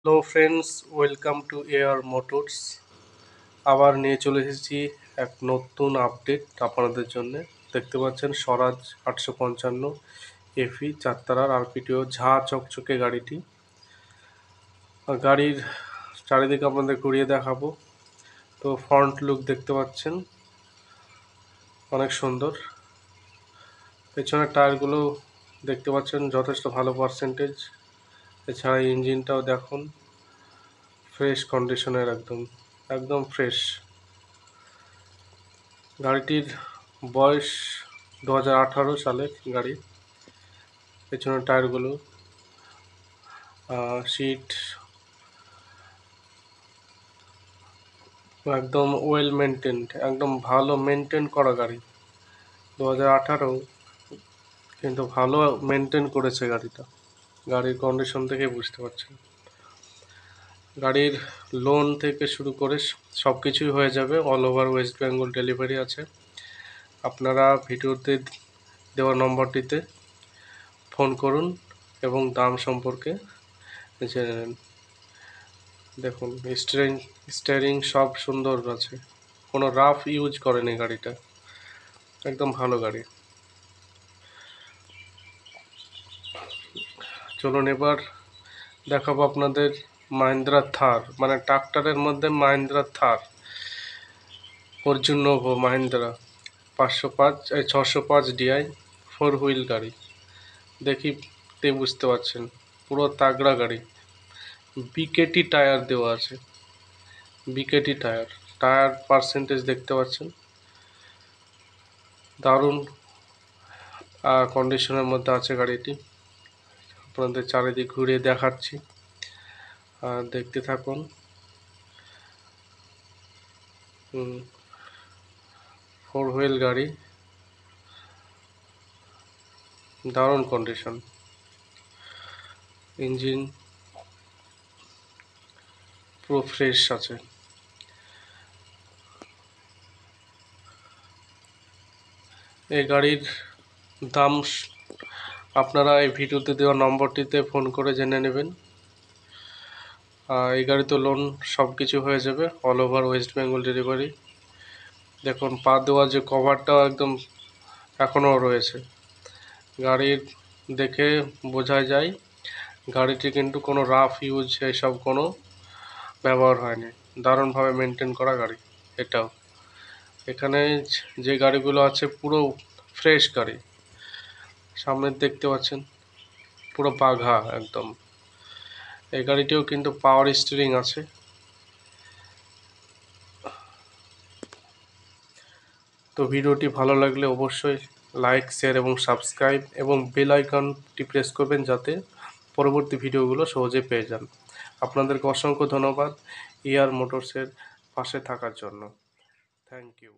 Hello friends, welcome to air motors. আবার নিয়ে চলে এসেছি এক নতুন আপডেট আপনাদের জন্য। দেখতে পাচ্ছেন স্বরাজ 855 এফি 4 আরপিটিও ঝা চকচকে গাড়িটি। গাড়ির চারিদিকে আপনাদের ঘুরিয়ে দেখাবো। তো ফ্রন্ট লুক দেখতে পাচ্ছেন অনেক সুন্দর। পেছনের টায়ারগুলো দেখতে পাচ্ছেন যথেষ্ট ভালো পার্সেন্টেজ। এছাড়া ইঞ্জিনটাও দেখুন ফ্রেশ কন্ডিশনের, একদম ফ্রেশ। গাড়িটির বয়স 2018 সালের গাড়ি। পেছনের টায়ারগুলো, সিট একদম ওয়েল মেনটেন্ড, একদম ভালো মেনটেন করা গাড়ি। 2018 কিন্তু ভালো মেনটেন করেছে গাড়িটা। গাড়ির কন্ডিশন থেকে বুঝতে পারছেন। গাড়ির লোন থেকে শুরু করে সব কিছুই হয়ে যাবে। All over West Bengal delivery আছে। আপনারা ভিডিওতে দেওয়া নম্বরটিতে ফোন করুন এবং দাম সম্পর্কে জেনে নেন। দেখুন স্টিয়ারিং সব সুন্দর আছে, কোনো রাফ ইউজ করেনি গাড়িটা, একদম ভালো গাড়ি। চলুন এবার দেখাবো আপনাদের মাহিন্দ্রা থার, মানে ট্রাক্টরের মধ্যে Mahindra Thar, Arjun Novo Mahindra 605 DI 4 wheel গাড়ি। দেখতে বুঝতে পারছেন পুরো তাগড়া গাড়ি। বিকেটি টায়ার দেওয়া আছে, বিকেটি টায়ার পার্সেন্টেজ দেখতে পাচ্ছেন দারুণ কন্ডিশনের মধ্যে আছে গাড়িটি। আপনাদের চারিদিক ঘুরিয়ে দেখাচ্ছি, দেখতে থাকুন। ফোর হুইল গাড়ি, দারুণ কন্ডিশন। ইঞ্জিন পুরো ফ্রেশ আছে। এই গাড়ির দাম আপনারা এই ভিডিওতে দেওয়া নম্বরটিতে ফোন করে জেনে নেবেন। এই গাড়িতে লোন সব কিছু হয়ে যাবে, all over West Bengal delivery. দেখুন পা দেওয়া যে কভারটাও একদম এখনও রয়েছে। গাড়ির দেখে বোঝা যায় গাড়িটি কিন্তু কোনো রাফ ইউজ এসব কোনো ব্যবহার হয়নি, দারুণভাবে মেনটেন করা গাড়ি এটাও। এখানে যে গাড়িগুলো আছে পুরো ফ্রেশ গাড়ি। সামনে দেখতে পাচ্ছেন পুরো বাঘা একদম। এই গাড়িটিও কিন্তু পাওয়ার স্টিয়ারিং আছে। তো ভিডিওটি ভালো লাগলে অবশ্যই লাইক, শেয়ার এবং সাবস্ক্রাইব এবং বেল আইকনটি প্রেস করবেন যাতে পরবর্তী ভিডিওগুলো সহজে পেয়ে যান। আপনাদেরকে অসংখ্য ধন্যবাদ এয়ার মোটরসের পাশে থাকার জন্য। Thank you.